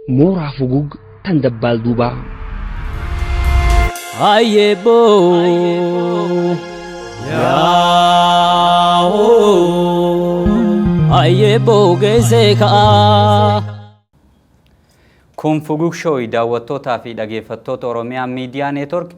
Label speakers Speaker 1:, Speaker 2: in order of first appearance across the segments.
Speaker 1: mooraa fugug kan dabbaal duubaa.
Speaker 2: Ayebo Yao Ayebo Gezeka.
Speaker 3: Kun Fugug Show daawwattootaa fi dhaggeeffattoota Oromiyaa Miidiyaa Neetwork.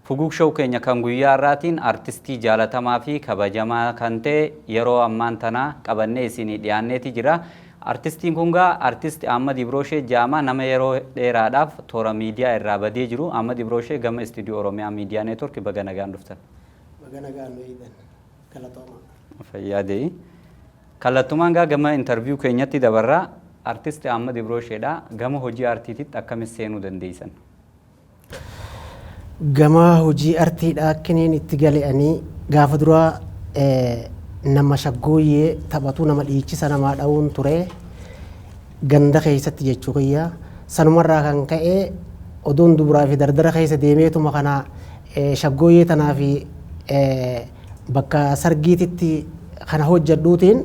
Speaker 3: Fugug Show keenya kan guyyaa irraatiin artistii jaalatamaa fi kabajamaa kan ta'e yeroo ammaan tana qabannee isinii dhiyaanneeti jira. Artistiin kun artist Ahmad Ibroshee Jama nama yeroo dheeraadhaaf toora miidiyaa irraa badee jiru. Ahmad Ibroshee gama istiidiyoo Oromiyaa Miidiyaa Neetwork baga nagaan dhuftan.
Speaker 4: Baga nagaan dhuftan. Kallattumaa.
Speaker 3: Fayyaadee. Kallattumaan gama interview keenyatti dabarraa artist Ahmad Ibrosheedha. Gama hojii artiitiitti akkamitti seenuu dandeessan?
Speaker 4: Gama hojii artiidha akkiniin itti gale'anii gaafa duraa nama shaggooyyee taphatu nama dhiichisa namaa dha'uun ture ganda keessatti jechuu kiyya sanumarraa kan ka'e oduun duburaa fi dardara keessa deemeetuma kana shaggooyyee tanaa fi bakka sargiititti kana hojjedhuutiin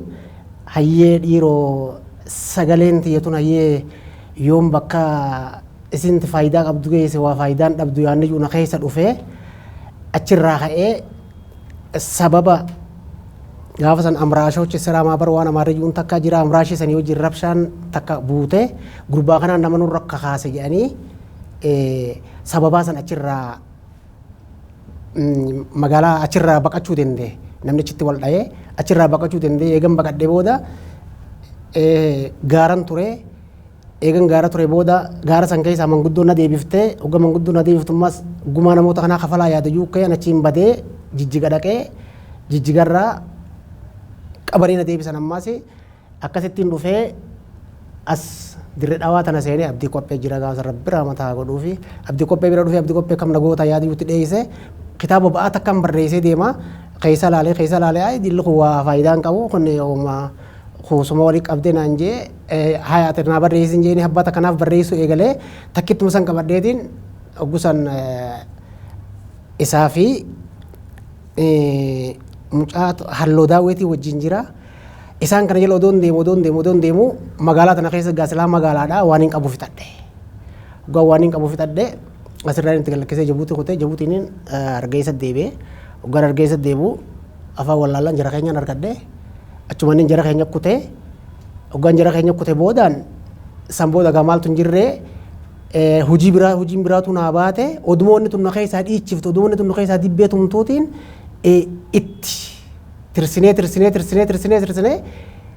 Speaker 4: hayyee dhiiroo sagaleen tiyyatun hayyee yoom bakka isinti faayidaa qabdu geesse waa faayidaan dhabdu yaanni juuna keessa dhufee achirraa ka'ee sababa gaafa san amraashoochi siraamaa bar waan amaarriyyuun takka jira amraashii sanii wajjin rabshaan takka buute gurbaa kanaan nama nurra kakaase jedhanii sababaa san achirraa magaalaa achirraa baqachuu danda'e namni achitti wal dha'ee achirraa baqachuu danda'e eegan baqadhee booda gaaran ture eegan gaara ture booda gaara san keessaa manguddoo na deebiftee hogga manguddoo na deebiftummas gumaa namoota kanaa kafalaa yaadayyuu ka'een achiin badee jijjiga dhaqee jijjigarraa qabanii na deebisan ammaas akkasittiin dhufee as dirree dhawaa tana seenee abdii qophee jira gaafa rabbi mataa godhuu fi abdii qophee bira dhufee abdii qophee kam nagoota yaadayyuutti dheeyse kitaaba ba'aa takkaan barreessee deema keessa laalee ay dilli kun waa faayidaan qabu kun kuusuma walii qabdee naan jee hayaate naa barreessin jeeni habbata kanaaf barreessu eegalee takkittuma san qabadheetiin oggusan isaa fi mucaa halloo daawwetii wajjin jira. Isaan kana jala odoon deemu magaalaa tana keessa gaasilaa magaalaadha waan hin qabu fixadhe. Dhugaa waan hin qabu fixadhe asirraa itti galakkisee Jabuutii kutee Jabuutiin Hargeysa deebi'ee hoggaan Hargeysa deebi'u afaan wallaallaan jara keenyaan argadhe achumaan jara keenya kutee hoggaan jara keenya kutee boodaan san booda gamaaltu hin jirree hojiin biraatu naa baate odumoonni tun na keessaa dhiichifte odumoonni tun na keessaa dibbee tumtuutiin itti tirsinee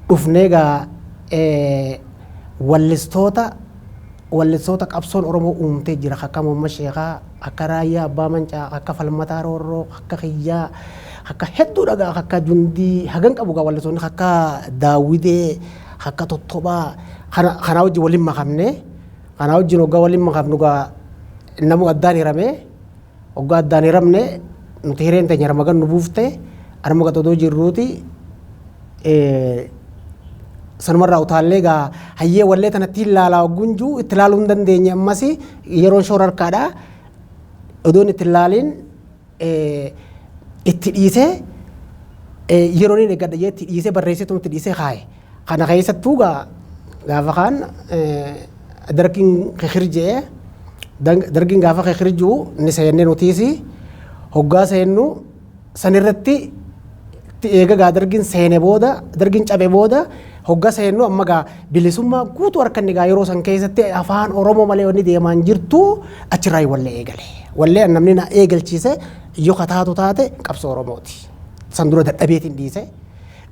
Speaker 4: dhufnee gaa wallistoota qabsoon Oromoo uumtee jira akka Muhammad Sheekaa akka Raayyaa Abbaa Mancaa akka Falmataa Roorroo akka Kiyyaa akka hedduu dhagaa akka Jundii hagan qabu gaa wallistoonni akka Daawwidee akka Tottobaa kanaa wajjin waliin makamne kanaa wajjin hoggaa waliin makamnu gaa namu addaan hiramee hoggaa addaan hiramne nuti hireen teenya ramagan nu buufte arma gatodoo jirruuti sanumarraa utaallee gaa hayyee wallee tanatti ilaalaa gunjuu itti ilaaluu hin dandeenye ammas yeroon shoora harkaadha odoon itti ilaaliin itti dhiisee yeroon inni eeggadha jee itti dhiisee barreessituun itti dhiisee kaaye kana keessattuu gaafa kaan dargiin kekirjee dargiin gaafa kekirjuu ni seennee nutiisi hoggaa seennu sanirratti eega gaa dargiin seene booda dargiin cabe booda hoggaa seennu amma gaa bilisummaa guutuu harkanni gaa yeroo san keessatti afaan Oromoo malee wanni deemaan jirtu achirraa wallee eegale wallee namni na eegalchiise yoo kataatu taate qabsoo Oromooti san dura dadhabeetiin dhiise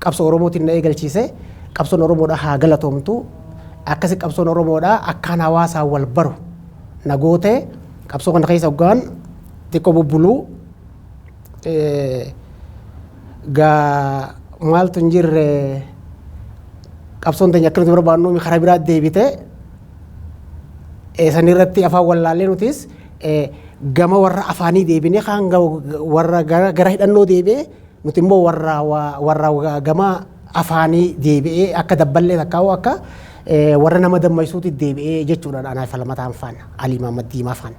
Speaker 4: qabsoo Oromootiin na eegalchiise qabsoon Oromoodha haa galatoomtu akkasi qabsoon Oromoodha akkaan hawaasaa wal baru nagootee qabsoo kana keessa hoggaan xiqqoo bubbuluu gaa maaltu hin jirre qabsoon teenya akkanatti barbaannu karaa biraa deebite sanirratti afaan wallaallee nutis gama warra afaanii deebine kaan warra gara hidhannoo deebi'e nuti immoo warra gama afaanii deebi'ee akka dabballee takkaa'u akka warra nama dammaysuutti deebi'ee jechuudha anaa falmataan faan Alii Mahammad Diimaa faan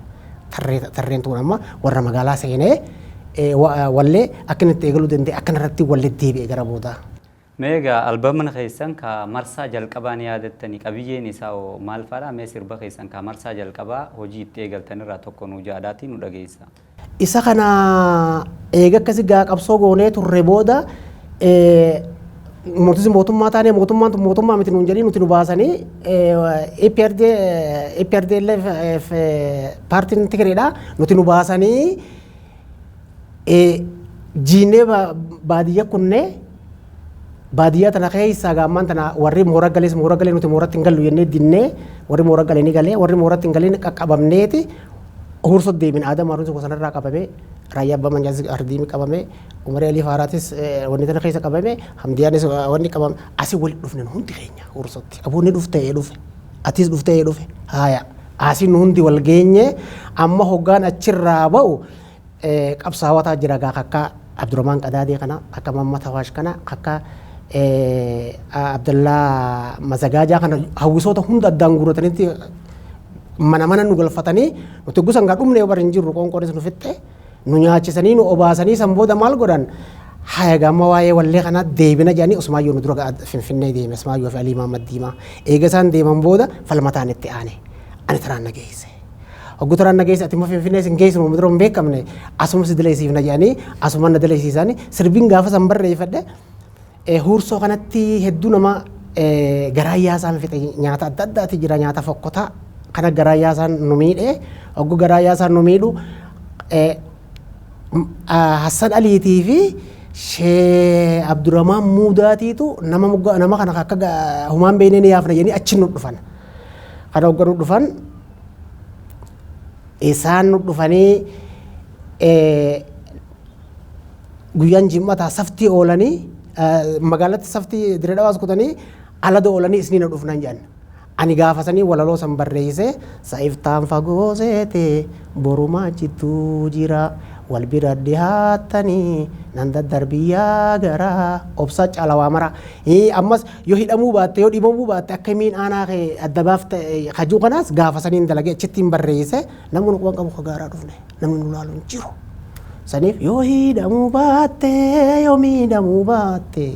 Speaker 4: tarreen tuun amma warra magaalaa seenee wallee akkanatti eegaluu danda'e akkanarratti wallee deebi'e gara booda.
Speaker 3: Meegaa albaman keessan ka marsaa jalqabaan yaadattanii qabiyyeen isaa maal fa'aadha? Mee sirba keessan ka marsaa jalqabaa hojii itti eegaltanirraa tokko nu jaadaatii nu dhageessa.
Speaker 4: Isa kana eega akkasii gaa qabsoo goonee turre booda mootummaa taanee mootummaa miti nuun jedhanii nuti nu baasanii EPRDLF paartiin Tigireedha nuti nu baasanii jiinee baadiyyaa kunnee baadiyyaa tana keessa gaamman tana warri moora galee nuti mooratti hin gallu jennee dinnee warri moora galee ni galee warri mooratti hin galee qaqqabamneeti hursoo deemin aadama haruunsa gosanarraa qabamee raayyaa abbaa manjaas ardiimi qabamee umarii alii faaraatis wanni tana keessa qabamee hamdiyaanis wanni qabame asii walitti dhufne hundi keenya hursootti abuunni dhuftee dhufe atis dhuftee dhufe haaya asiin hundi wal geenye amma hoggaan achirraa ba'u qabsaawataa jira gaa akka Abdurrahmaan Qadaadee kana akka Mammat Awaash kana akka Abdallaa Mazagaajaa kana hawwisoota hunda addaan guuratanitti mana nu galfatanii nuti gusan gaa dhumne bara hin jirru qoonqoonis nu fixxe nu nyaachisanii nu obaasanii san booda maal godhan haya gaamma waa'ee wallee kana deebina jedhanii Usmaayyoo nu dura Finfinnee deeme Usmaayyoo fi Alii Mahammad Diimaa eega isaan deeman booda falmataan itti aane ani taraan na geesse. Oggu taraan na geesse ati immoo Finfinnee sin geessu nu dura hin beekamne asuma si daleessiifna jedhanii asuma na daleessiisanii sirbiin gaafa san barreeffadhe huursoo kanatti hedduu nama garaa yaasaan fixe nyaata adda addaati jira nyaata fokkotaa kana garaa yaasaan nu miidhe oggu garaa yaasaan nu miidhu Hassan Aliitii fi Shee Abdurrahmaan Muudaatiitu nama kana akka humaan beeknee ni yaafna jedhanii achi nu dhufan. Kana ogga nu dhufan isaan nu dhufanii guyyaan jimmataa saftii oolanii magaalatti saftii Dirree Dhawaas kutanii alada oolanii isniina dhufnan jedhan. Ani gaafasanii walaloo san barreesse saiftaan fagoo seete borumaa jittuu jira wal bira dhiyaatanii nan daddarbiyyaa garaa obsa calawaa mara ammas yoo hidhamuu baatte yoo dhibamuu baatte akkamiin aanaa kee adda baafte hajuu kanaas gaafasanii dalagee achittiin barreesse namni nuqwan qabu kagaaraa dhufne namni nu laalu hin jiru saniif yoo hidhamuu baatte yoo miidhamuu baatte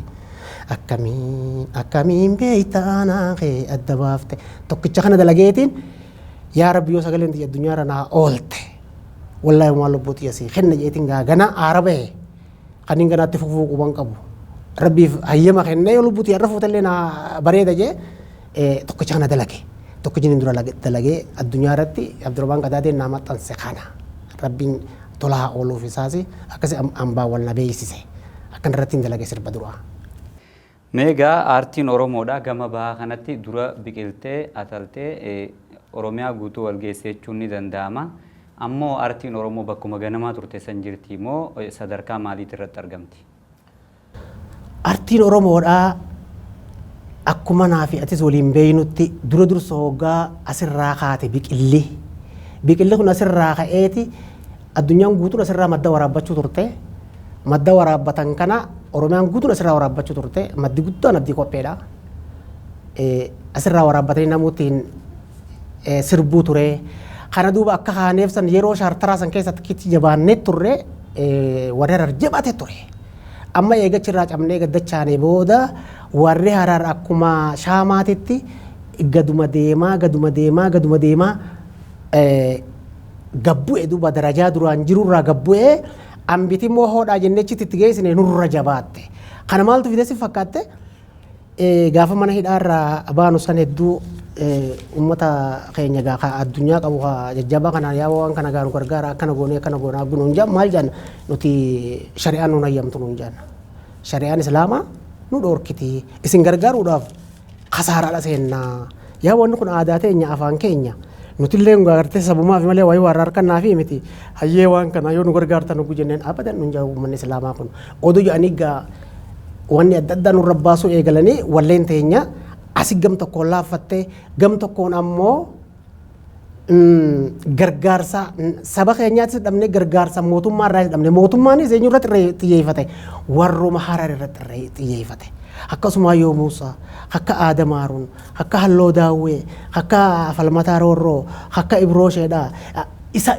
Speaker 4: akkamiin beeytaanaa kee adda baafte tokkicha kana dalageetiin yaa rabbi yoo sagaleen tiyya addunyaarra naa oolte wallahi waan lubbuuti asii kenna jeetiin gaagana aarabee kaniin ganaatti fufuu quban qabu rabbiif hayyama kennee yoo lubbuuti har'a fuutallee naa bareeda jee tokkicha kana dalage tokkichi inni dura dalagee addunyaa irratti Abdurrahmaan Qadaadeen naa maxxanse kana rabbiin tolaa ooluuf isaas akkasi hambaa wal na beeksise akkan irratti hin dalage sirba duraa.
Speaker 3: Meegaa aartiin Oromoodha gama bahaa kanatti dura biqiltee ataltee Oromiyaa guutuu wal geessee jechuun ni danda'ama. Ammoo aartiin Oromoo bakkuma ganamaa turte san jirti moo sadarkaa maaliitti irratti argamti?
Speaker 4: Aartiin Oromoodha akkuma naa fi atis waliin beeynutti dura dursa hoggaa asirraa kaate biqilli. Biqilli kun asirraa ka'eeti addunyaan guutuun asirraa madda waraabbachuu turte. Madda waraabbatan kana Oromiyaan guutuun asirraa waraabbachuu turte maddi guddaan abdii qopheedha. Asirraa waraabbatanii namoottiin sirbuu ture. Kana duuba akka kaaneef san yeroo shaartaraa san keessatti jabaannee turre warri harar jabaate ture. Amma eegachirraa cabnee gaddachaane booda warri harar akkuma shaamaatitti gaduma deemaa gabbu'e duuba darajaa duraan jirurraa gabbu'ee ambiti immoo hoodhaa jennechitti itti geessine nurra jabaatte. Kana maaltu fide si fakkaatte gaafa mana hidhaarraa baanu san hedduu ummata keenya gaafa addunyaa qabu jajjabaa kana yaa waan kana gaanu gargaara akkana goonaa gunuun jaan maal jaan nuti shari'aan nuun hayyamtu nuun jaan. Shari'aan Islaamaa nu dhoorkiti isin gargaaruudhaaf kasaaraadha seennaa. Yaa wanni kun aadaa teenya afaan keenya. Nutillee gargaartee sabumaa fi malee waa'ee warra harkannaa fi miti hayyee waan kana yoo nu gargaartan nu jenneen abadan nu jaa uummanni Islaamaa kun oduu jedhanii gaa wanni adda addaa nurra baasuu eegalanii walleen teenya asi gam tokkoon laaffattee gam tokkoon ammoo gargaarsa saba keenyaattis dhabnee gargaarsa mootummaa irraa dhabnee mootummaanis eenyu irratti xiyyeeffate warruma harar irratti xiyyeeffate. Akkasuma yoo Muusaa akka Aadam Haaruun akka Halloo Daawwee akka Falmataa Roorroo akka Ibroosheedhaa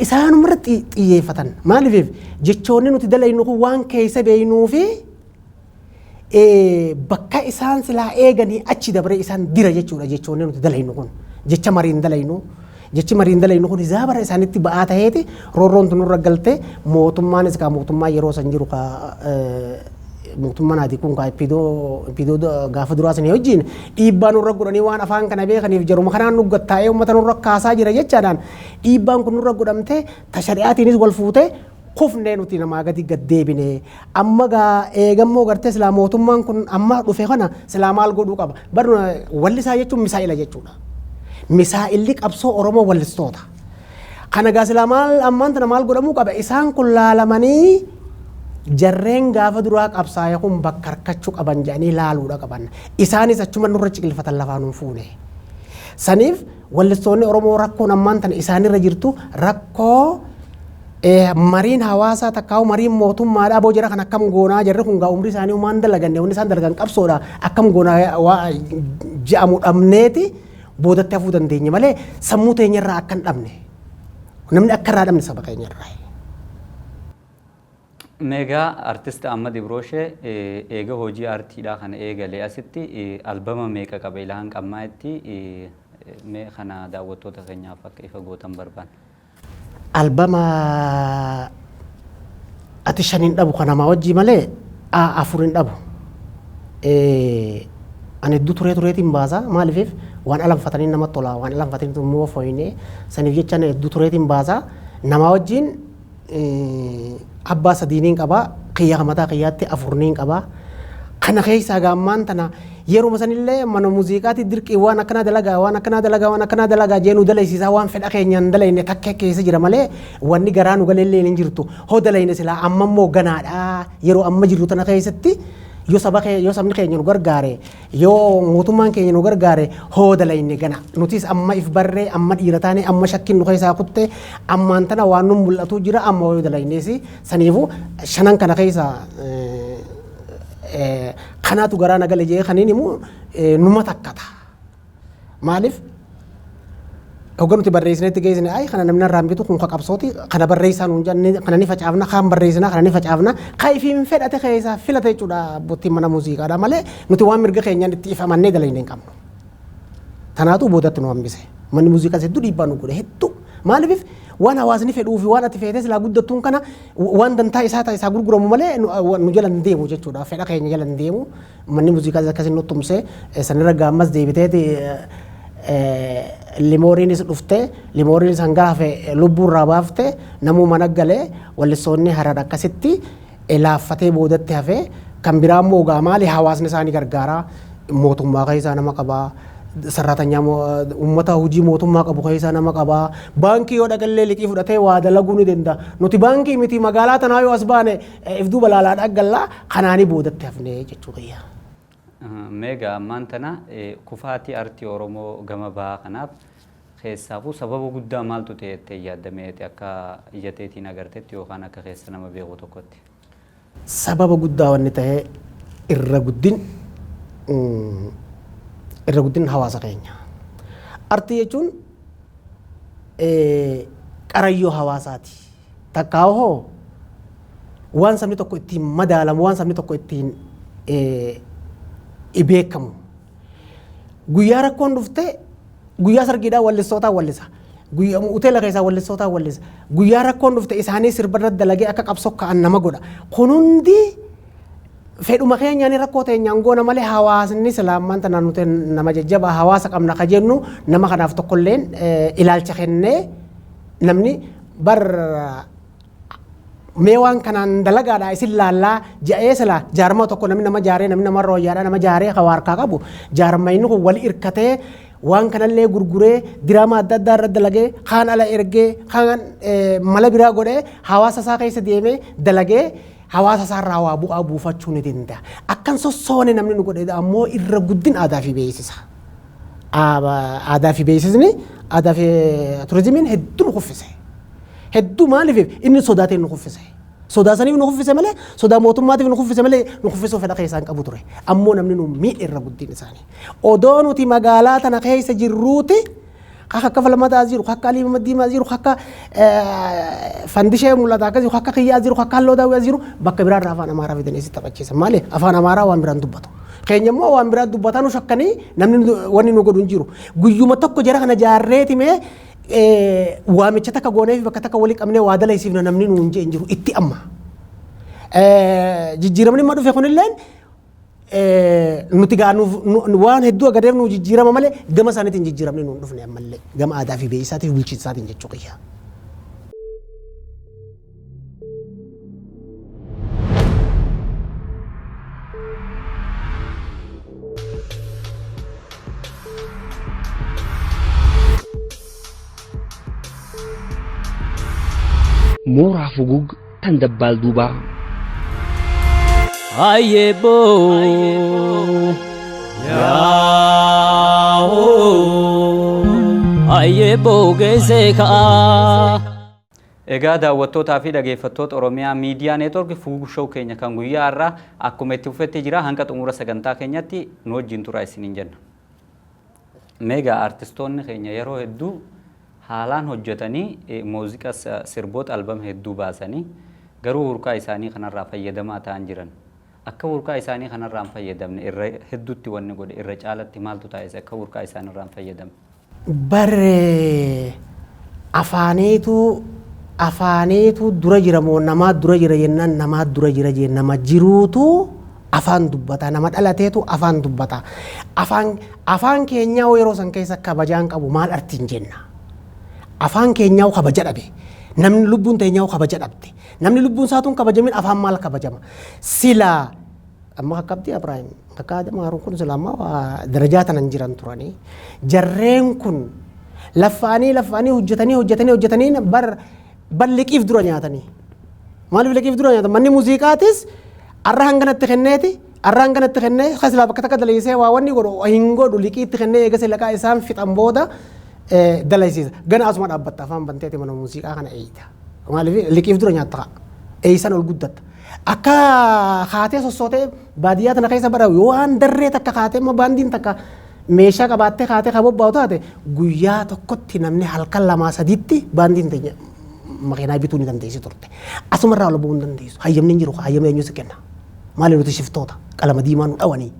Speaker 4: isaanuma irratti xiyyeeffatan maaliif jechoonni nuti dalaynu kun waan keessa beeynuu fi bakka isaan silaa eeganii achi dabaree isaan dira jechuudha jechoonni nuti dalaynu kun jecha mariin dalaynu. Jechi mariin dalaynu kun zaabara isaanitti ba'aa ta'eeti roorroon tunurra galtee mootummaanis kaa mootummaa yeroo san jiru kaa mootummaan ati kun kaa ippidoo gaafa duraa sanii wajjin dhiibbaa nurra godhanii waan afaan kana beekaniif jaruma kanaan nuggattaa'ee uummata nurra kaasaa jira jechaadhaan dhiibbaan kun nurra godhamtee tashari'aatiinis wal fuutee kufnee nuti namaa gadi gaddeebine amma gaa eegammoo gartee silaa mootummaan kun amma dhufe kana silaa maal godhuu qaba barna wallisaa jechuun misaa'ila jechuudha. Misaa'illi qabsoo Oromoo wallistoota. Kana gaa silaa maal ammaan tana maal godhamuu qaba isaan kun laalamanii jarreen gaafa duraa qabsaa'e kun bakka harkachuu qaban jedhanii laaluudha qaban. Isaanis achuma nurra ciqilfatan lafaan hin fuune. Saniif wallistoonni Oromoo rakkoon ammaan tana isaanirra jirtu rakkoo mariin hawaasaa takkaa'u mariin mootummaadhaa boo jira kan akkam goonaa jarri kun gaa umrii isaanii humaan dalaganne wanni isaan dalagan qabsoodha akkam goonaa je'amu dhabneeti boodatti hafuu dandeenya malee sammuu teenyarraa akka hin dhabne namni akka irraa dhabne saba keenyarraa.
Speaker 3: Meegaa artist Ahmad Ibroshee eega hojii aartiidhaa kana eegalee asitti albama meeqa qaba ilahan qammaa'itti mee kana daawwattoota keenyaaf akka ifa gootan barbaanna. Albama
Speaker 4: ati 5 hin dhabu kan namaa wajjii malee 4 hin dhabu. Ani hedduu tureetiin baasa maaliif waan alanfatanii namatti tola waan alanfatanii immoo fooyyinee saniif jecha hedduu tureetiin baasa namaa wajjin abbaa sadiiniin qaba qiyyaa mataa qiyyaatti 4 qaba kana keessaa gaammaan tana yeroo sanillee mana muuziqaatti dirqii waan akkana dalagaa jeenu dalaysiisaa waan fedha keenyaan dalayne takka keessa jira malee wanni garaa nu galeellee hin jirtu hoo dalayne silaa amma immoo ganaadha yeroo amma jirru tana keessatti yoo sabni keenya nu gargaare yoo mootummaan keenya nu gargaare hoo dalayne gana nutis amma if barree amma dhiira taane amma shakkiin nu keessaa kutte ammaan tana waan nu mul'atu jira amma yoo dalayneesi saniifu 5 kana keessa kanaatu garaa nagale jee kaniin immoo numa takkata maaliif hogganuti barreessinetti geessine ay kana namni irraan bitu kun qabsooti kana barreessaa nuun jenne kana ni facaafna kaan barreessina kana ni facaafna kayfiin fedhate keessa filate jechuudha abbootiin mana muuziqaadha malee nuti waan mirga keenyaan itti ifamannee dalayne hin qabnu. Tanaatu boodatti nu hambise manni muuziqaas hedduu dhiibbaa nu godhe hedduu maaliif waan hawaasni fedhuu fi waan ati feetee silaa guddattuun kana waan dantaa isaa gurguramu malee nu jala hin deemu jechuudha fedha keenya jala hin deemu manni muuziqaas akkasiin nu tumse sanirra gaammas deebiteeti limooriinis dhufte limooriinis hangaafe lubbuurraa baafte namuu mana galee wallisoonni harar akkasitti laaffatee boodatti hafe kan biraa immoo gaa maali hawaasni isaanii gargaaraa mootummaa keessaa nama qabaa sarratanyaa uummata hojii mootummaa qabu keessaa nama qabaa baankii yoo dhaqallee liqii fudhatee waa dalaguu ni danda'a nuti baankii miti magaalaa tanaa yoo as baane ifduu balaalaa dhaggallaa kanaanii boodatti hafnee jechuudha.
Speaker 3: Meegaa ammaan tana kufaatii aartii Oromoo gama bahaa kanaaf keessaafuu sababa guddaa maaltu ta'ettee yaadameeti akka ijjateetiin agarteetti yookaan akka keessa nama beeku tokkotti.
Speaker 4: Sababa guddaa wanni ta'ee irra guddin hawaasa keenya. Aartii jechuun qarayyoo hawaasaati. Takkaawoo waan sabni tokko ittiin madaalamu waan sabni tokko ittiin beekamu. Guyyaa rakkoon dhufte guyyaa sargiidhaa wallistootaa wallisa. Hoteela keessaa wallistootaa wallisa. Guyyaa rakkoon dhufte isaanii sirbarra dalagee akka qabsoo ka'an nama godha. Kun hundi fedhuma keenyaan rakkoo teenyaan goona malee hawaasni islaamaan tanaan nuti nama jajjabaa hawaasa qabna ka jennu nama kanaaf tokkolleen ilaalcha kennee namni mee waan kanaan dalagaadhaa isin laallaa ja'ee sila jaarmaa tokko namni nama jaaree namni nama rooyyaadhaa nama jaaree hawaarkaa qabu jaarmaa inni kun wal irkatee waan kanallee gurguree diraama adda addaa irra dalagee kaan ala ergee kaan mala biraa godhee hawaasa isaa keessa deemee dalagee hawaasa isaa irraa waa bu'aa buufachuu ni danda'a. Akkan sossoone namni nu godhe ammoo irra guddin aadaa fi beeksisa. Aadaa fi beeksisni aadaa fi turizimiin hedduu nu kuffise. Hedduu maaliif inni sodaatee nu kuffise. Sodaasaniif nu kuffise malee sodaa mootummaatiif nu kuffise malee nu kuffisuu fedha keessaan qabu ture. Ammoo namni nu miidhe irra guddin isaanii. Odoo nuti magaalaa tana keessa jirruuti akka falmataa jiru akka alii maddiimaa jiru akka fandishee mul'ata akkasii akka kiyyaa jiru akka halloo daawwiyaa jiru bakka biraarraa afaan amaaraa fidanii si taphachiisan malee afaan amaaraa waan biraan dubbatu. Keenya immoo waan biraa dubbataan shakkanii namni wanni nu godhu hin jiru. Guyyuma tokko jara kana jaarreeti mee waamicha takka goonee fi bakka takka walii qabnee waa dalaysiifna namni nu hin jiru itti amma. Jijjiiramni amma dhufe kunilleen nuti waan hedduu agadeef nu jijjiirama malee gama isaaniitiin jijjiiramni nu hin dhufne ammallee gama aadaa fi beeksisaatii fi bulchiinsaatiin jechuu qiyyaa.
Speaker 1: mooraa fugug tan dabbaal duubaa.
Speaker 2: Ayebo Yao Ayebo Gezeka.
Speaker 3: Egaa daawwattootaa fi dhaggeeffattoota Oromiyaa Miidiyaa Neetwoork Fugug Show keenya kan guyyaa har'aa akkuma itti fufetti jira hanga xumura sagantaa keenyatti nu wajjin turaa isiniin jenna. Meegaa artistoonni keenya yeroo hedduu haalaan hojjetanii muuziqaa sirboota albama hedduu baasanii garuu hurkaa isaanii kanarraa fayyadamaa ta'an jiran. Akka hurkaa isaanii kanarraa hin fayyadamne irra hedduutti wanni godhe irra caalatti maaltu taa'es akka hurkaa isaaniirraa hin fayyadamne.
Speaker 4: Barree afaaneetu dura jira moo namaa dura jira jennaan namaa dura jira jennaan nama jiruutu afaan dubbata nama dhalateetu afaan dubbata. Afaan keenyaa yeroo san keessa kabajaan qabu maal artiin jenna. Afaan keenyaa kabaja dhabe. Namni lubbuun teenyaa kabaja dhabde. Namni lubbuun isaatuun kabajamin afaan maal kabajama. Sila amma akkabdi Ibrahim akka Adamaaruun kun sila amma darajaa tanan jiran turanii jarreen kun laffaanii hojjetanii bar liqiif dura nyaatanii. Maaliif liqiif dura nyaatan? Manni muuziqaatis arra hanganatti kenneeti arra hanganatti kennee kasilaa bakka takka dalaysee waa wanni godhu hin godhu liqiitti kennee eegase laqaa isaan fixan booda dalaysiisa. Gana asuma dhaabbatta afaan banteeti mana muuziqaa kana eeyita. Maaliif liqiif dura nyaatta eeysan ol guddatta. Akka haatee sossootee baadiyyaa tana keessa bara yoo waan darree takka haatee amma baandiin takka meeshaa qabaattee haatee kabobbaa'u taate guyyaa tokkotti namni halkan lamaa sadiitti baandiin teenya makiinaa bituu ni dandeessi turte. Asumarraa ol bu'uu hin dandeessu. Hayyamni hin jiru. Hayyama eenyu si kenna? Maaliif nuti shiftoota qalama diimaa nu dhawanii?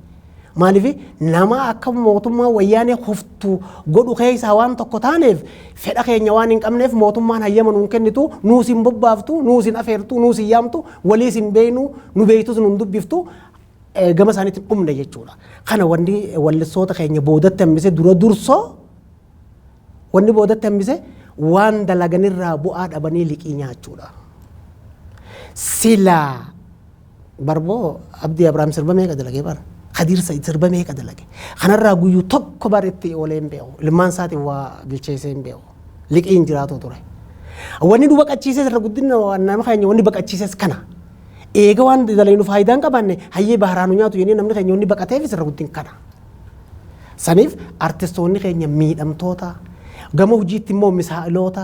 Speaker 4: Maaliif nama akka mootummaa wayyaanee hoftu godhu keessaa waan tokko taaneef fedha keenya waan hin qabneef mootummaan hayyama nuun kennitu nuus hin bobbaaftu nuus hin afeertu nuus hin yaamtu waliis hin beeynu nu beeytus nuun dubbiftu gama isaaniitti dhumne jechuudha. Kana wanni wallisoota keenya boodatti hambise dura dursoo wanni boodatti hambise waan dalaganirraa bu'aa dhabanii liqii nyaachuudha. Sila barboo Abdii Abrahaam sirba meeqa dalagee bara? Khadir Said sirba meeqa dalage? Kanarraa guyyuu tokko bareetti oolee hin beeku. Ilmaan isaatiin waa bilcheessee hin beeku. Liqii hin jiraatu ture. Wanni nu baqachiises irra guddina nama keenya wanni baqachiises kana. Eega waan dalaynu faayidaan qabaanne hayyee baharaa nu nyaatu yennee namni keenya wanni baqateefis irra guddin kana. Saniif artistoonni keenya miidhamtoota gama hojiitti immoo misaa'iloota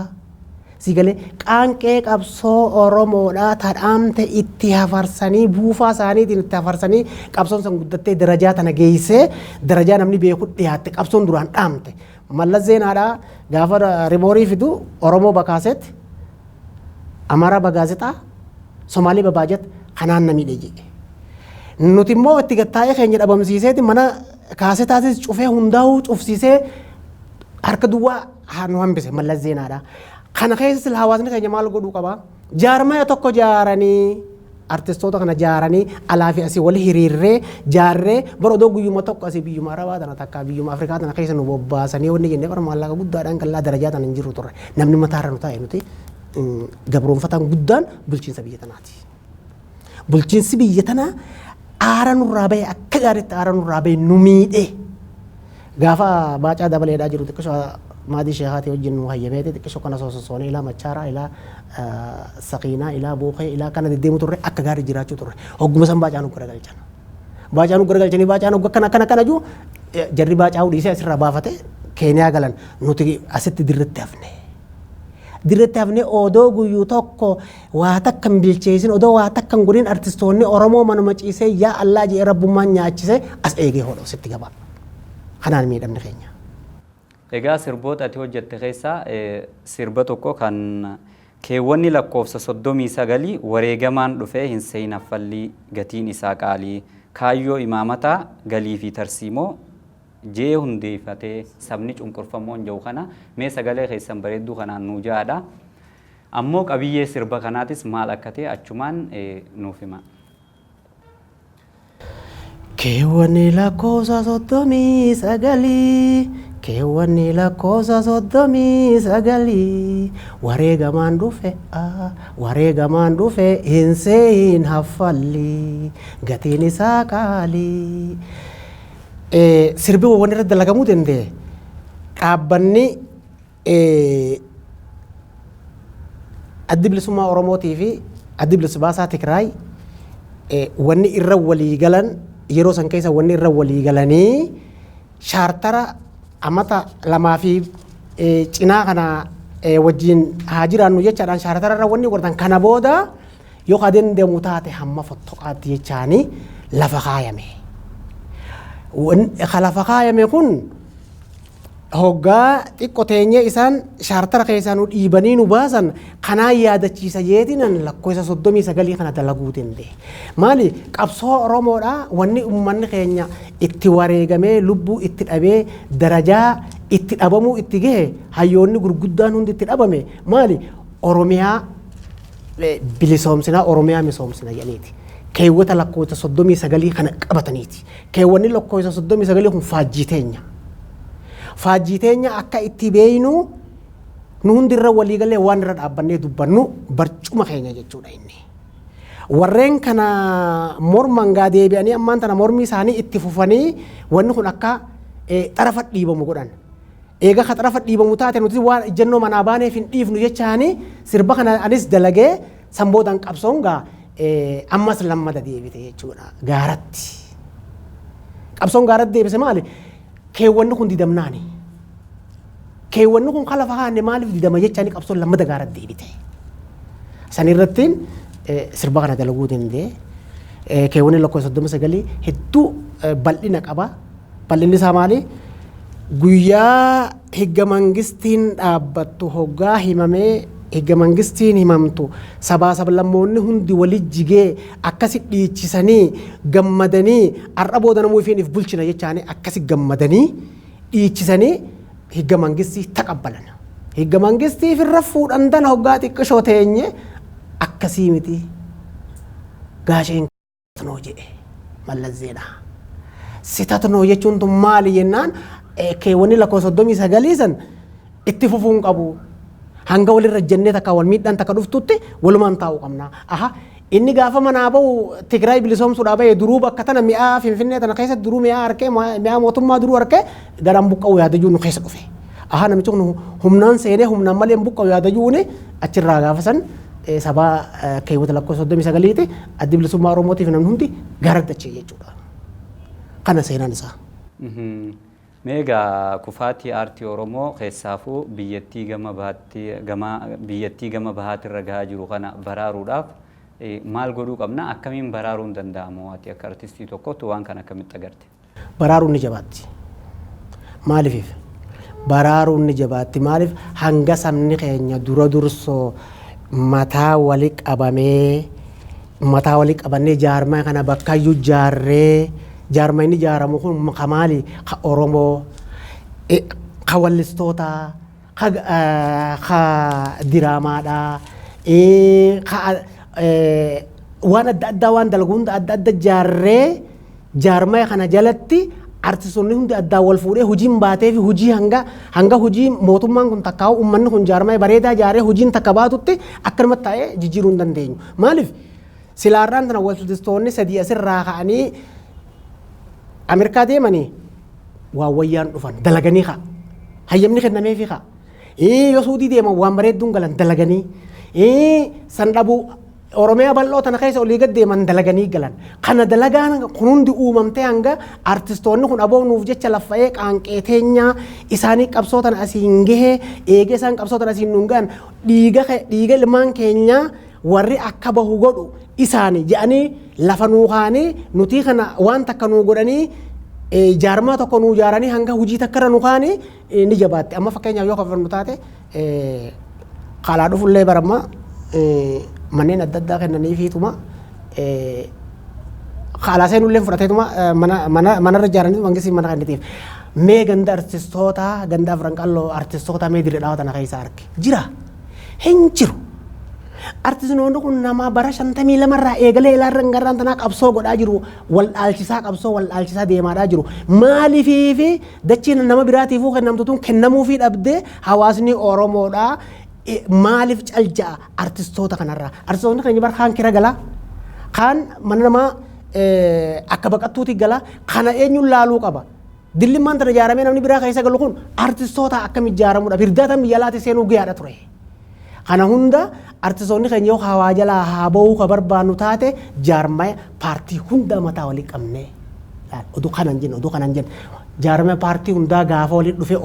Speaker 4: sigalee qaanqee qabsoo Oromoodhaa tadhaamte itti hafarsanii buufaa isaaniitiin itti hafarsanii qabsoon san guddattee darajaa tana geessee darajaa namni beeku dhiyaatte qabsoon duraan dhaamte. Mallas Zeenaadhaa gaafa riboorii fidu Oromoo bakaasetti Amaaraa bagaazexaa Somaalii babaajet kanaan namiidhe jedhe. Nuti immoo itti gattaa'ee keenya dhabamsiiseeti mana kaasetaatis cufee hundaa'uu cufsiisee harka duwwaa nu hambise Mallas Zeenaadhaa. Kana keessatti hawaasni keenya maal godhuu qaba? Jaarmaya tokko jaaranii artistoota kana jaaranii alaa fi asii wal hiriirree jaarree bara odoo guyyuma tokko asii biyyuma Arabaa tana takka biyyuma Afrikaa tana keessa nu bobbaasanii wanni jennee bara maallaqa guddaadhaan kallaa darajaa tana hin jiru turre. Namni mataarra nu taa'e nuti gabroonfataan guddaan bulchiinsa biyya tanaati. Bulchiinsi biyya tanaa aara nurraa bahe akka gaariitti aara nurraa bahe nu miidhe. Gaafa baacaa dabaleedhaa jiru xiqqisoo maadii sheekhaati wajjin nu hayyameeti xiqqisoo kana sososoonee ilaa machaaraa ilaa saqiinaa ilaa booqee ilaa kana deddeemu turre akka gaarii jiraachuu turre hogguma san baacaa nu garagalchan. Baacaa nu garagalchanii baacaa nu akkana jiru jarri baacaa dhiisee asirraa baafate Keeniyaa galan nuti asitti dirretti hafne. Dirretti hafne odoo guyyuu tokko waa takka hin bilcheessin odoo waa takka hin godhin artistoonni Oromoo manuma ciisee yaa Allaa jedhee rabbummaan nyaachisee as eegee hodhoo sitti gabaa. Kanaan miidhamni keenya.
Speaker 3: Egaa sirboota ati hojjette keessaa sirba tokko kan keewwanni lakkoofsa 39 wareegamaan dhufee hin seenaffallii gatiin isaa qaalii kaayyoo imaamataa galii fi tarsiimoo jee hundeeffatee sabni cunqurfamoon jiru kana mee sagalee keessan bareedduu kanaan nuu jaadha. Ammoo qabiyyee sirba kanaatis maal akka ta'e achumaan nuuf hima.
Speaker 4: Keewwanni lakkoofsa 39 keewwanni lakkoofsa 39 wareegamaan dhufe hin seenaffallii gatiin isaa qaalii. Sirbi wanni irratti dalagamuu danda'e dhaabbanni addi bilisummaa Oromootii fi addi bilisummaa Tigraay wanni irra walii galan yeroo san keessa wanni irra walii galanii shaartara amata lamaa fi cinaa kana wajjin haa jiraannu jechaadhaan shaartara irra wanni godhatan kana booda yoo kadeen deemu taate hamma fottoqaatti jechaanii lafa kaayame. Lafa kaayame kun hoggaa xiqqoo teenyee isaan shaartara keessaa nu dhiibanii nu baasan kanaan yaadachiisa jeetinan lakkoofsa 39 kana dalaguu danda'e. Maali qabsoo Oromoodhaa wanni uummanni keenya itti wareegamee lubbuu itti dhabee darajaa itti dhabamuu itti gahe hayyoonni gurguddaan hundi itti dhabame maali Oromiyaa bilisoomsinaa Oromiyaa misoomsina jedhaniiti. Keewwata lakkoofsa 39 kana qabataniiti. Keewwanni lakkoofsa 39 kun faajjii teenya. Faajjii teenya akka itti beeynu nu hundirra walii galee waan irra dhaabbannee dubbannu barcuma keenya jechuudha inni. Warreen kana morman gaa deebi'anii ammaan tana mormii isaanii itti fufanii wanni kun akka xarafa dhiibamu godhan. Eega ka xarafa dhiibamu taate nuti waan ijjannoo manaa baaneef hin dhiifnu jechaanii sirba kana anis dalagee sanboodaan qabsoon gaa ammas lammada deebite jechuudha gaaratti. Qabsoon gaaratti deebise maali? Keewwanni kun didamnaani. Keewwanni kun kala fahaanne maaliif didama jechaanii qabsoon lammada gaaratti deebite. San irratti sirba kana dalaguu danda'e. Keewwanni lakkoofsa 39 hedduu bal'ina qaba. Bal'inni isaa maali? Guyyaa higga mangistiin dhaabbattu hoggaa himamee higga mangistiin himamtu sabaa sablammoonni hundi walit jigee akkasi dhiichisanii gammadanii har'a booda namuu ifiin if bulchina jechaanii akkasi gammadanii dhiichisanii higga mangistii taqabbalan. Higga mangistii firra fuudhan dana hoggaa xiqqishoo teenye akkasii miti gaasheen tatnoo jedhe Mallas Zeenaa. Si tatnoo jechuun tun maali jennaan keewwanni lakkoofsa 39 san itti fufuun qabu. Hanga walirra jennee takka wal miidhaan takka dhuftutti walumaan taa'uu qabna. Inni gaafa manaa bahu Tigraay bilisoomsuudhaa bahee duruu bakka tana mi'aa Finfinnee tana keessatti duruu mi'aa harkee mi'aa mootummaa duruu harkee garaan buqqa'u yaadajuu nu keessa dhufe. Namichi kun humnaan seenee humnaan malee buqqa'u yaadajuuni achirraa gaafa san sabaa keewwata lakkoofsa 39 addi bilisummaa Oromootiif namni hundi gara dachee jechuudha. Kana seenaan isaa.
Speaker 3: Meegaa kufaatii aartii Oromoo keessaafuu biyyattii gama bahaatirra gahaa jiru kana baraaruudhaaf maal godhuu qabna? Akkamiin baraaruun danda'amu ati akka artistii tokkotti waan kana akkamitti agarte?
Speaker 4: Baraaruun ni jabaatti. Maaliif? Baraaruun ni jabaatti. Maaliif? Hanga sabni keenya dura dursoo mataa wali qabannee jaarmaa kana bakkayyuu jaarree jaarmaa inni jaaramu kun kamaali ka Oromoo ka wallistoota ka diraamaadha waan adda addaa waan dalagu hunda adda adda jaarree jaarmaa kana jalatti artistoonni hundi addaa wal fuudhee hojiin baatee fi hojii hanga hojii mootummaan kun takkaa'u uummanni kun jaarmaa bareedaa jaaree hojiin takka baatutti akkanumatti taa'ee jijjiiruu hin dandeenyu. Maaliif? Silaarraan tana wallistoonni sadii asirraa ka'anii Ameerikaa deemanii waan wayyaan dhufan dalaganii haa hayyamni kennameefi haa yoo Suudii deeman waan bareedduun galan dalaganii san dhabuu Oromiyaa bal'oo tana keessa olii gad deeman dalaganii galan kana dalagaan kun hundi uumamtee hanga artistoonni kun aboonuuf jecha laffa'ee qaanqeeteenyaa isaanii qabsootan asiin gahee eegee isaan qabsootan asiin nuun gahan dhiiga ilmaan keenyaa warri akka bahu godhu isaanii jedhanii lafa nuu kaanii nuti kana waan takka nuu godhanii jaarmaa tokko nu ijaaranii hanga hojii takkarra nu kaane ni jabaatti. Amma fakkeenyaaf yoo kafannu taate kalaa dhufullee baramma manneen adda addaa kennaniifiituma kalaa seenullee fudhateetuma manarra ijaaranii mangisi mana kennitiif. Mee ganda artistoota ganda afran qalloo artistoota mee dirree dhaawatan keessa arge jira hin jiru. Artistoonni kun nama bara 52 irraa eegalee ilaarran garraan tanaa qabsoo godhaa jiru wal dhaalchisaa deemaadhaa jiru. Maaliif dachiin nama biraatiifuu kennamtutuun kennamuufii dhabdee hawaasni Oromoodhaa maaliif calja'a artistoota kanarraa. Artistoonni keenya bara kaan kira galaa kaan mana namaa akka baqattuuti galaa kana eenyuun laaluu qaba. Dillimmaan tana ijaaramee namni biraa keessa galu kun artistoota akkam ijaaramuudha. Birdaatan biyya alaatti seenuu gahaadha ture. Kana hunda artistoonni keenya yoo hawaa jalaa haa ba'uu ka barbaannu taate jaarmaya paartii hunda mataa walii qabnee oduu kanan jenna jaarmaya paartii hundaa gaafa walii dhufee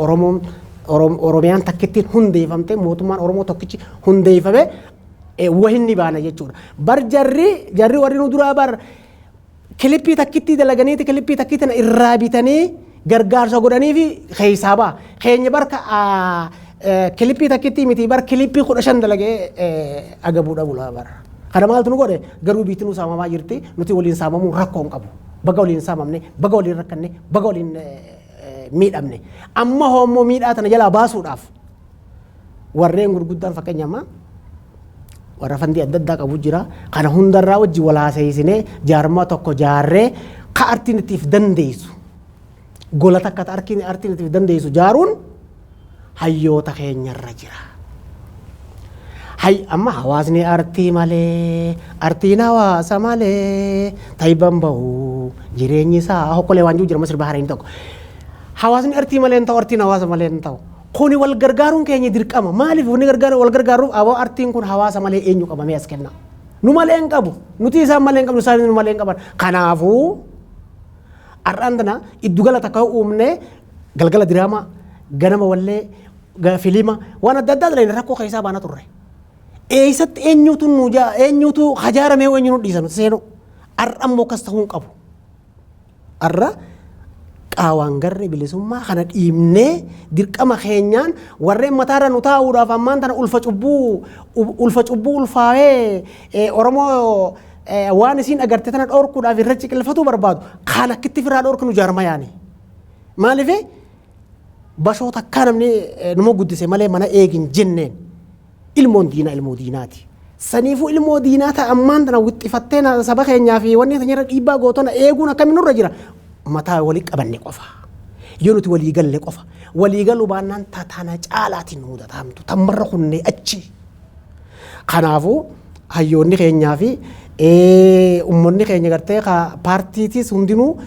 Speaker 4: Oromiyaan takkittiin hundeeffamte mootummaan Oromoo tokkichi hundeeffame wahinni baana jechuudha. Bar jarri warri nu duraa bar kilippii takkittii dalaganiiti kilippii takkittii irraa bitanii gargaarsa godhanii fi keessaa ba'a. Keenya barka kilippii takkittii miti bar kilippii 15 dalagee agabuudha bulaa bar. Kana maaltu nu godhe garuu biitti nu saamamaa jirti nuti waliin saamamuu rakkoo hin qabu. Baga waliin saamamne baga waliin rakkanne baga waliin miidhamne. Amma hoommoo miidhaa tana jalaa baasuudhaaf warreen gurguddaan fakkeenyaaf warra fandii adda addaa qabu jira. Kana hundarraa wajji walaaseessinee jaarmaa tokko jaarree ka artiin ittiif dandeessu gola takka artiin ittiif dandeessu jaaruun hayyoota keenyarra jira. Amma hawaasni artii malee artiin hawaasa malee taayiban bahu jireenyi isaa hokkolee waan jiru jira masir bahareen tokko. Hawaasni artii malee hin ta'u artiin hawaasa malee hin ta'u. Kuni wal gargaaruun keenya dirqama. Maaliif wal gargaaruuf aboo artiin kun hawaasa malee eenyu qabamee as kenna. Nu malee hin qabu. Nuti isaan malee hin qabnu isaan nu malee hin qaban. Kanaafuu har'aan tana iddu gala takka uumnee galgala diraamaa ganama wallee filima waan adda addaa dalayne rakkoo keessaa baana turre. Eessatti eenyutu hajaaramee eenyu nu dhiisan seenu har'ammoo akkas ta'uu hin qabu. Har'a qaawaan garre bilisummaa kana dhiibnee dirqama keenyaan warreen mataarra nu taa'uudhaaf ammaan tana ulfa cubbuu ulfaa'ee Oromoo waan isiin agarte tana dhorkuudhaaf irra ciqilfatuu barbaadu kan akkitti firaa dhorku nu jaarmayaani. Maaliif bashoo takkaa namni numa guddise malee mana eegin jenneen ilmoon diinaa ilmoo diinaati. Saniifuu ilmoo diinaa ta'a ammaan tana wixxifattee saba keenyaa fi wanni tanyarra dhiibbaa gootona eeguun akkamiin nurra jira. Mataa walii qabanne qofa. Yoo nuti walii galle qofa. Walii galuu baannaan tataana caalaatiin nu mudatamtu. Tammarra kunnee achi. Kanaafuu hayyoonni keenyaa fi uummanni keenya gartee paartiitis hundinuu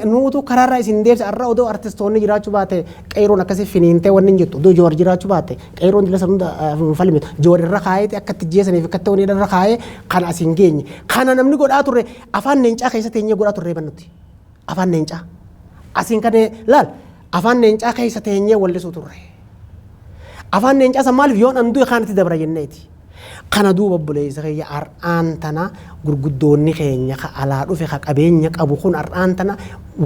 Speaker 4: nuutu karaarraa isin deebisa irra odoo artistoonni jiraachuu baate qeeroon akkasii finiintee wanni hin jettu odoo joor jiraachuu baate qeeroon dila sanunda falmitu joor irra kaayee akka itti jeesaniif akka ta'u irra kaayee kan asiin geenye kana namni godhaa turre afaan leencaa keessa teenyee godhaa turre bannutti afaan leencaa asiin kan laal afaan leencaa keessa teenyee wallisuu turre afaan leencaa san maaliif yoon anduu kaanitti dabra jenneeti. Kana duuba buleessa keenya har'aan tana gurguddoonni keenya ka alaa dhufe ka qabeenya qabu kun har'aan tana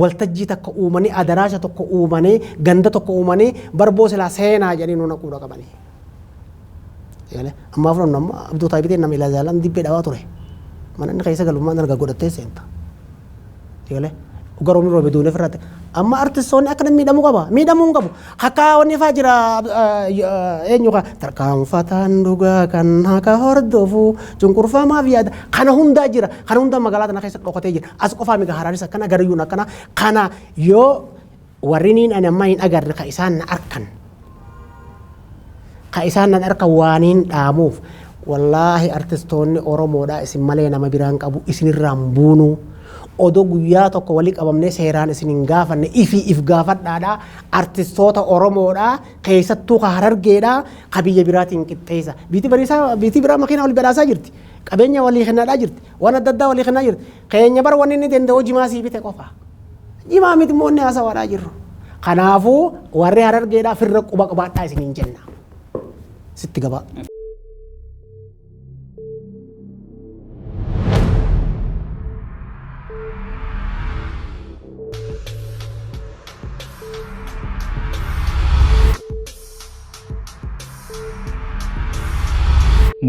Speaker 4: waltajjii takka uumanii adaraasha tokko uumanii ganda tokko uumanii barboo silaa seenaa jedhanii nu naquudha qabanii. Ammaa fudhannu amma abduu taayibiteen nama ilaa jaalan dibbee dhawaa ture. Mana inni keessa galummaan argaa godhattee seenta. Garoomni roobe duunee firratte. Amma artistoonni akka namni miidhamuu qaba. Miidhamuu hin qabu. Hakkaa wanni fa'aa jira eenyu ka tarkaanfataan dhugaa kan haka hordofu cunqurfamaaf yaada. Kana hundaa jira. Kana hundaa magaalaa tana keessa dhokatee jira. As qofaa miga haraanis akkana garayyuun akkana. Kana yoo warri niin ani amma hin agarre ka isaan na arkan. Ka isaan na arkan waaniin dhaamuuf. Wallaahi artistoonni Oromoodhaa isin malee nama biraan qabu isinirraan buunuu. Odoo guyyaa tokko walii qabamnee seeraan isin hin gaafanne if gaafadhaadhaa artistoota Oromoodhaa keessattuu ka Harargeedhaa ka biyya biraatiin qixxeessa. Biitii biraa makiinaa wal badhaasaa jirti. Qabeenya walii kennaadhaa jirti. Waan adda addaa walii kennaa jirti. Keenya bara wanni inni danda'u jimaa sii bite qofa. Jimaa miti immoo inni haasawaadhaa jirru. Kanaafuu warri Harargeedhaa firra quba qabaadhaa isin hin jenna. Sitti gabaa.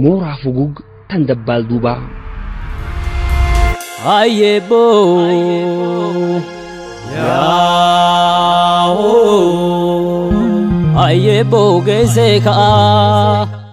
Speaker 1: mooraa fugug tan dabbaal duubaa.
Speaker 2: Ayebo Yao Ayebo geese ka'a